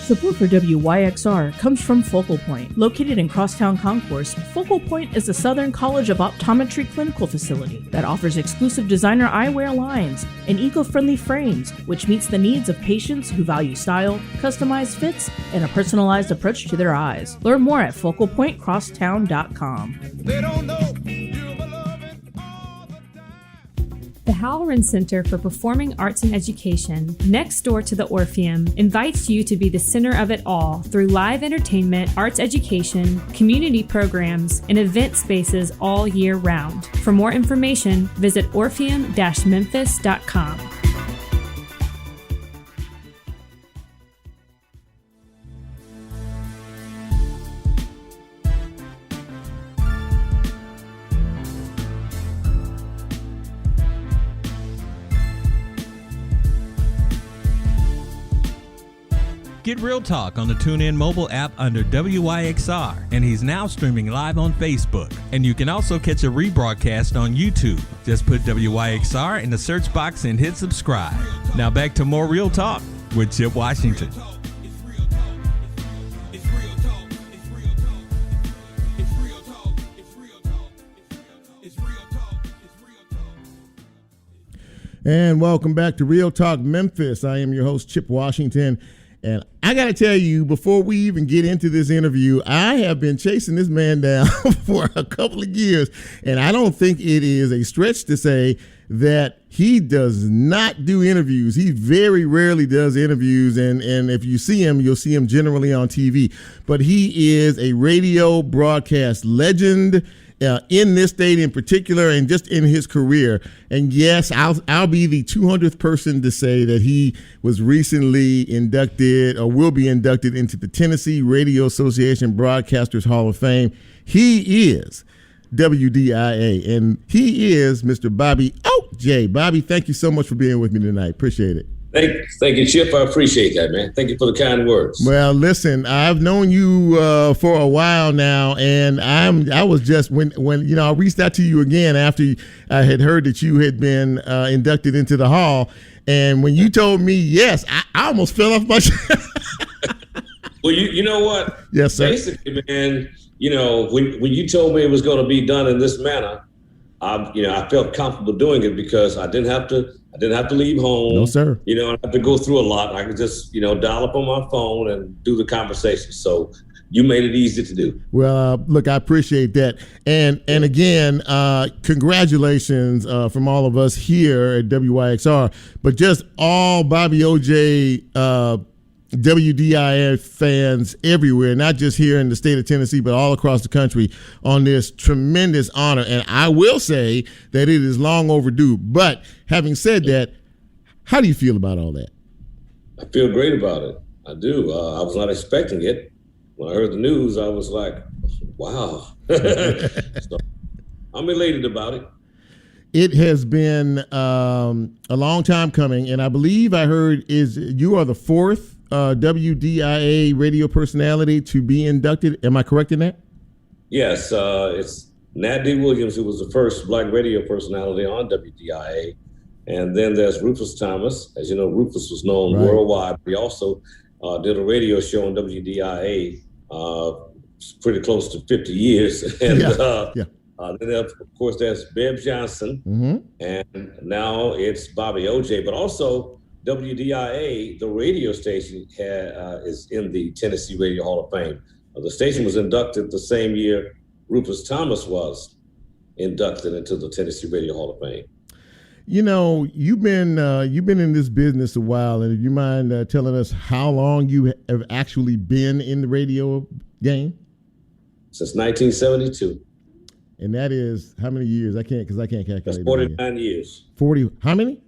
Support for WYXR comes from Focal Point. Located in Crosstown Concourse, Focal Point is the Southern College of Optometry clinical facility that offers exclusive designer eyewear lines and eco-friendly frames, which meets the needs of patients who value style, customized fits, and a personalized approach to their eyes. Learn more at focalpointcrosstown.com. They don't know. The Halloran Center for Performing Arts and Education, next door to the Orpheum, invites you to be the center of it all through live entertainment, arts education, community programs, and event spaces all year round. For more information, visit orpheum-memphis.com. Get Real Talk on the TuneIn mobile app under WYXR, and he's now streaming live on Facebook. And you can also catch a rebroadcast on YouTube. Just put WYXR in the search box and hit subscribe. Now back to more Real Talk. with Chip Washington. And welcome back to Real Talk Memphis. I am your host, Chip Washington. And I got to tell you, before we even get into this interview, I have been chasing this man down for a couple of years. And I don't think it is a stretch to say that he does not do interviews. He very rarely does interviews. And if you see him, you'll see him generally on TV. But he is a radio broadcast legend. In this state in particular, and just in his career. And yes, I'll be the 200th person to say that he was recently inducted or will be inducted into the Tennessee Radio Association Broadcasters Hall of Fame. He is WDIA, and he is Mr. Bobby O.J. Bobby, thank you so much for being with me tonight. Appreciate it. Thank you, Chip. I appreciate that, man. Thank you for the kind words. Well, listen, I've known you for a while now, and I was just when I reached out to you again after I had heard that you had been inducted into the hall, and when you told me yes, I almost fell off my chair. Well, you know what? Yes, sir. Basically, man, when you told me it was going to be done in this manner, I felt comfortable doing it because I didn't have to leave home. No, sir. I didn't have to go through a lot. I could just, dial up on my phone and do the conversation. So you made it easy to do. Well, look, I appreciate that. And again, congratulations from all of us here at WYXR, but just all Bobby O.J. WDIA fans everywhere, not just here in the state of Tennessee, but all across the country on this tremendous honor. And I will say that it is long overdue. But having said that, how do you feel about all that? I feel great about it. I do. I was not expecting it. When I heard the news, I was like, wow. So I'm elated about it. It has been a long time coming. And I believe I heard you are the fourth WDIA radio personality to be inducted. Am I correct in that? Yes, it's Nat D. Williams, who was the first Black radio personality on WDIA. And then there's Rufus Thomas. As you know, Rufus was known worldwide. He also did a radio show on WDIA pretty close to 50 years. And then, of course, there's Bev Johnson. And now it's Bobby O.J. But also, WDIA, the radio station, is in the Tennessee Radio Hall of Fame. The station was inducted the same year Rufus Thomas was inducted into the Tennessee Radio Hall of Fame. You've been in this business a while, and do you mind telling us how long you have actually been in the radio game? Since 1972. And that is how many years? I can't calculate. That's 49 years. 40. How many?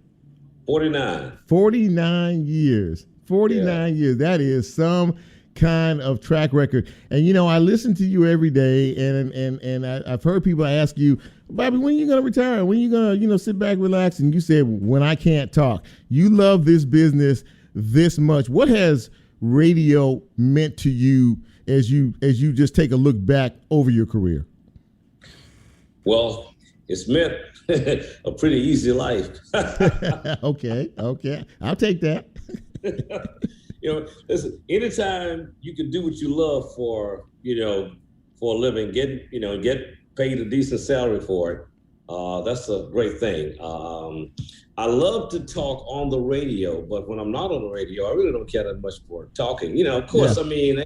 49. 49 years. 49 years. That is some kind of track record. And I listen to you every day, and I've heard people ask you, Bobby, when are you going to retire? When are you going to sit back, relax? And you said, when I can't talk. You love this business this much. What has radio meant to you as you just take a look back over your career? Well, it's meant a pretty easy life. Okay. I'll take that. Listen, anytime you can do what you love for a living, get paid a decent salary for it, that's a great thing. I love to talk on the radio, but when I'm not on the radio, I really don't care that much for talking. Of course, yeah.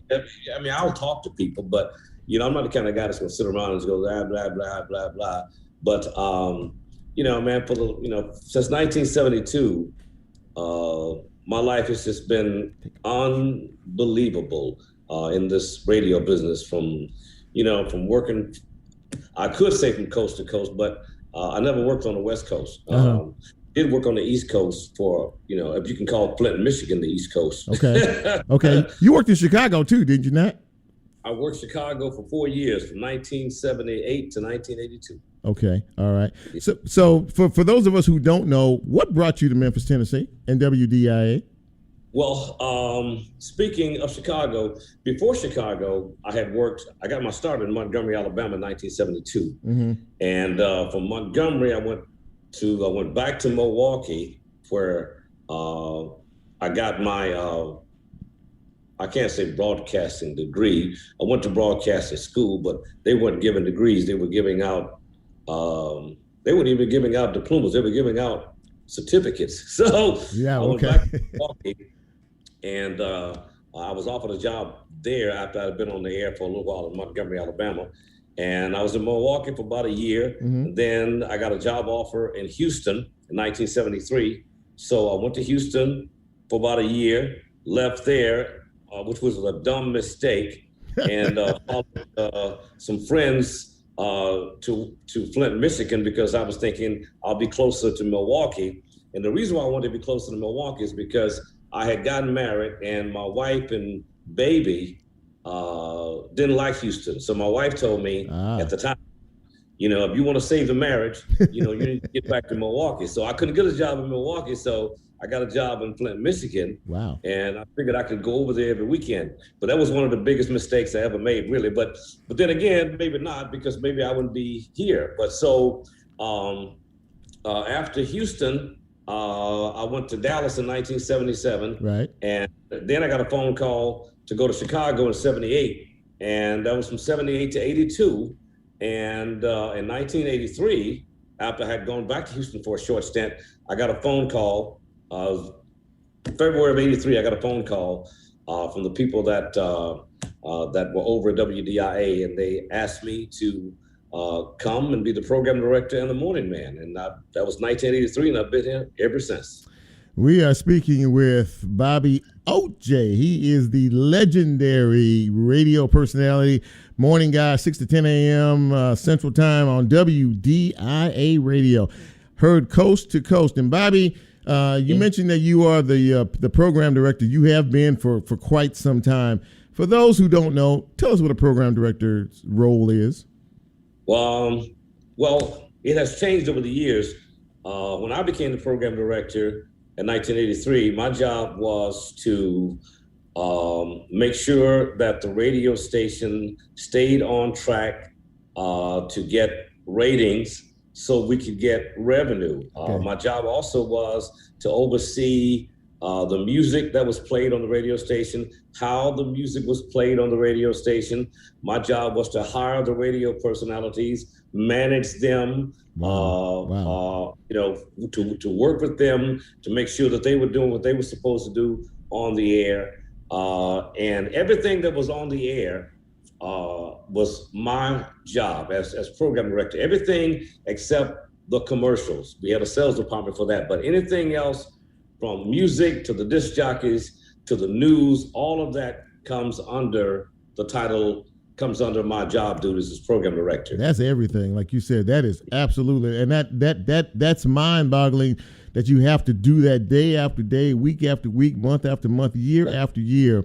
I'll talk to people, but I'm not the kind of guy that's gonna sit around and just go blah, blah, blah, blah, blah. But, man, since 1972, my life has just been unbelievable in this radio business from working, I could say from coast to coast, but I never worked on the West Coast. Did work on the East Coast for, if you can call Flint, Michigan, the East Coast. Okay. You worked in Chicago too, did you not? I worked Chicago for 4 years, from 1978 to 1982. Okay, all right. So for those of us who don't know, what brought you to Memphis, Tennessee and WDIA? Well, speaking of Chicago, before Chicago, I got my start in Montgomery, Alabama in 1972. Mm-hmm. And from Montgomery, I went back to Milwaukee, where I got my, I can't say broadcasting degree. I went to broadcasting school, but they weren't giving degrees. They were giving out, they weren't even giving out diplomas. They were giving out certificates. So yeah, I went okay. back to Milwaukee, and I was offered a job there after I'd been on the air for a little while in Montgomery, Alabama. And I was in Milwaukee for about a year. Mm-hmm. Then I got a job offer in Houston in 1973. So I went to Houston for about a year, left there, which was a dumb mistake, and followed some friends to Flint, Michigan, because I was thinking I'll be closer to Milwaukee. And the reason why I wanted to be closer to Milwaukee is because I had gotten married, and my wife and baby didn't like Houston. So my wife told me at the time, you know, if you want to save the marriage, you know, you need to get back to Milwaukee. So I couldn't get a job in Milwaukee. So I got a job in Flint, Michigan. Wow. And I figured I could go over there every weekend. But that was one of the biggest mistakes I ever made, really. But then again, maybe not, because maybe I wouldn't be here. But so after Houston, I went to Dallas in 1977. Right. And then I got a phone call to go to Chicago in 78. And that was from 78 to 82. And in 1983, after I had gone back to Houston for a short stint, I got a phone call. February of 83, I got a phone call from the people that were over at WDIA, and they asked me to come and be the program director and the morning man. And that was 1983, and I've been here ever since. We are speaking with Bobby O.J. He is the legendary radio personality, morning guy, 6 to 10 a.m. Central Time on WDIA Radio, heard coast to coast. And Bobby, you mentioned that you are the program director. You have been for quite some time. For those who don't know, tell us what a program director's role is. Well, it has changed over the years. When I became the program director in 1983, my job was to make sure that the radio station stayed on track to get ratings so we could get revenue. Okay. My job also was to oversee the music that was played on the radio station, how the music was played on the radio station. My job was to hire the radio personalities, manage them, you know, to work with them, to make sure that they were doing what they were supposed to do on the air. And everything that was on the air was my job as program director. Everything except the commercials. We had a sales department for that, but anything else, from music to the disc jockeys to the news, all of that comes under the title, comes under my job duties as program director. That's everything. Like you said, that is absolutely, and that's mind-boggling that you have to do that day after day, week after week, month after month, year after year.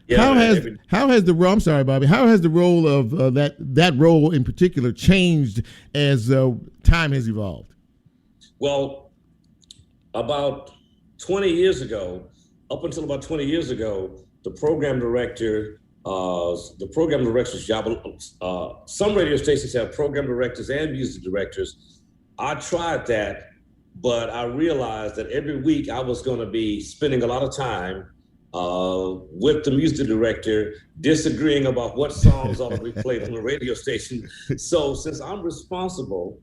Yeah, how has the role? I'm sorry, Bobby. How has the role of that role in particular changed as time has evolved? Well, about 20 years ago, up until about 20 years ago, the program director's job, some radio stations have program directors and music directors. I tried that, but I realized that every week I was going to be spending a lot of time with the music director, disagreeing about what songs ought to be played on the radio station. So since I'm responsible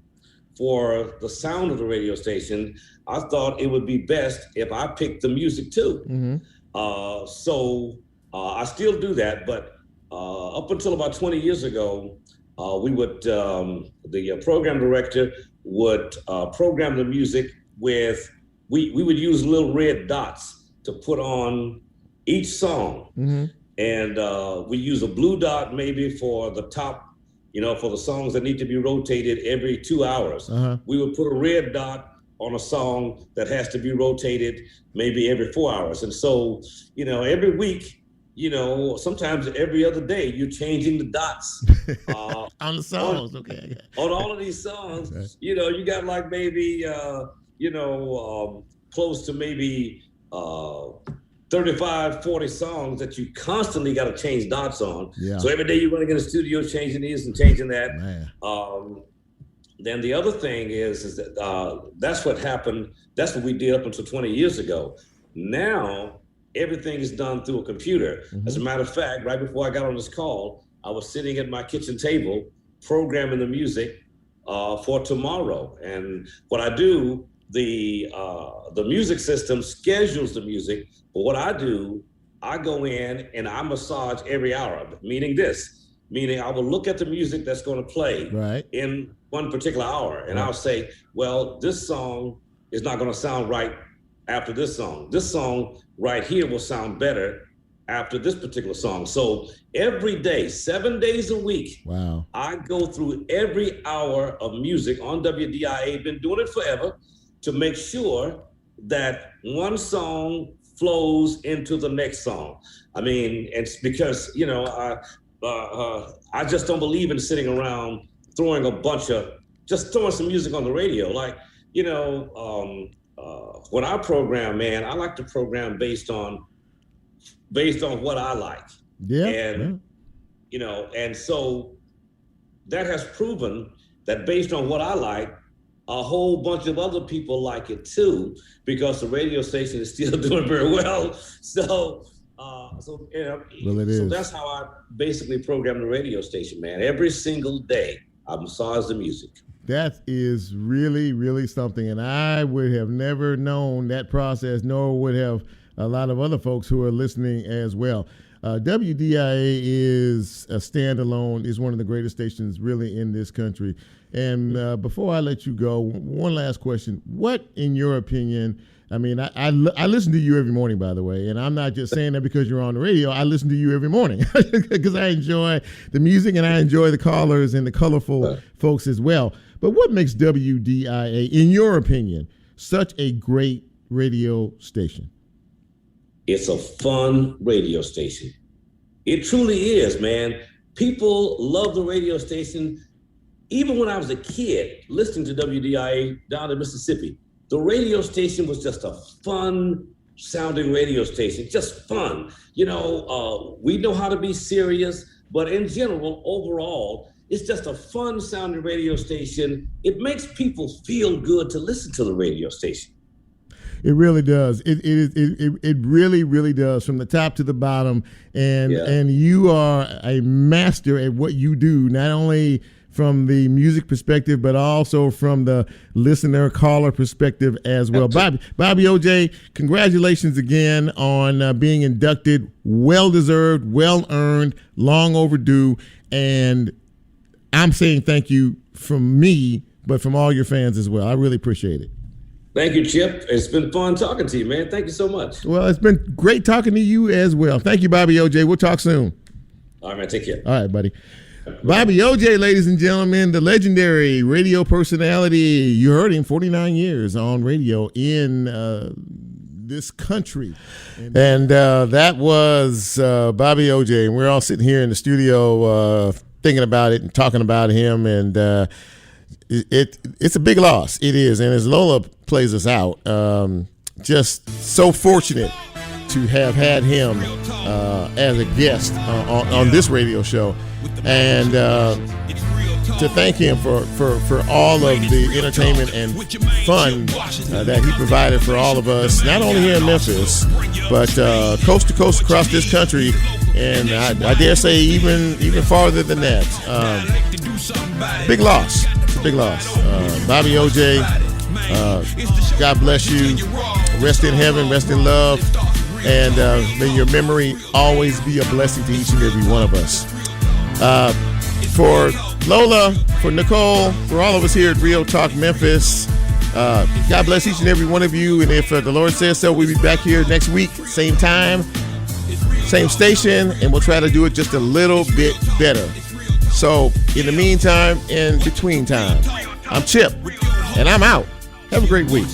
for the sound of the radio station, I thought it would be best if I picked the music too. Mm-hmm. So I still do that, but up until about 20 years ago, the program director would program the music with, we would use little red dots to put on each song. Mm-hmm. And we use a blue dot maybe for the top, you know, for the songs that need to be rotated every 2 hours. Uh-huh. We would put a red dot on a song that has to be rotated maybe every 4 hours. And so, you know, every week, you know, sometimes every other day, you're changing the dots. On the songs, okay. On all of these songs, Okay. you know, you got like maybe, close to maybe 35, 40 songs that you constantly got to change dots on. Yeah. So every day you're running in the studio, changing this and changing that. Man. Then the other thing is that that's what happened. That's what we did up until 20 years ago. Now everything is done through a computer. As a matter of fact, right before I got on this call, I was sitting at my kitchen table programming the music for tomorrow. And what I do, the music system schedules the music, but what I do, I go in and I massage every hour, meaning I will look at the music that's going to play in one particular hour, and I'll say, well, this song is not going to sound right after this song. This song right here will sound better after this particular song. So every day, 7 days a week, I go through every hour of music on WDIA, been doing it forever, to make sure that one song flows into the next song. I mean, it's because, you know, I just don't believe in sitting around throwing some music on the radio. Like, you know, when I program, man, I like to program based on what I like. You know, and so that has proven that based on what I like, a whole bunch of other people like it too, because the radio station is still doing very well. So you know, so that's how I basically program the radio station, man. Every single day, I massage the music. That is really, really something. And I would have never known that process, nor would have a lot of other folks who are listening as well. WDIA is a standalone, is one of the greatest stations really in this country. And before I let you go, one last question. What, in your opinion, I mean, I listen to you every morning, by the way, and I'm not just saying that because you're on the radio. I listen to you every morning because I enjoy the music and I enjoy the callers and the colorful folks as well. But what makes WDIA, in your opinion, such a great radio station? It's a fun radio station. It truly is, man. People love the radio station. Even when I was a kid listening to WDIA down in Mississippi, the radio station was just a fun sounding radio station, just fun. You know, we know how to be serious, but in general, overall, it's just a fun sounding radio station. It makes people feel good to listen to the radio station. It really does. It really, really does, from the top to the bottom. And you are a master at what you do, not only from the music perspective, but also from the listener caller perspective as well. Bobby OJ, congratulations again on being inducted. Well deserved, well earned, long overdue. And I'm saying thank you from me, but from all your fans as well. I really appreciate it. Thank you, Chip. It's been fun talking to you, man. Thank you so much. Well, it's been great talking to you as well. Thank you, Bobby OJ. We'll talk soon. All right, man. Take care. All right, buddy. Bobby OJ, ladies and gentlemen, the legendary radio personality. You heard him, 49 years on radio in this country. And that was Bobby OJ. And we're all sitting here in the studio thinking about it and talking about him. And it's a big loss. It is. And as Lola plays us out, just so fortunate to have had him as a guest on this radio show, and to thank him for all of the entertainment and fun that he provided for all of us, not only here in Memphis, but coast to coast across this country, and I dare say even farther than that. Big loss. It's a big loss. Bobby OJ, God bless you. Rest in heaven, rest in love, and may your memory always be a blessing to each and every one of us. For Lola, for Nicole, for all of us here at Real Talk Memphis, God bless each and every one of you. And if the Lord says so, we'll be back here next week, same time, same station, and we'll try to do it just a little bit better. So in the meantime, in between time, I'm Chip, and I'm out. Have a great week.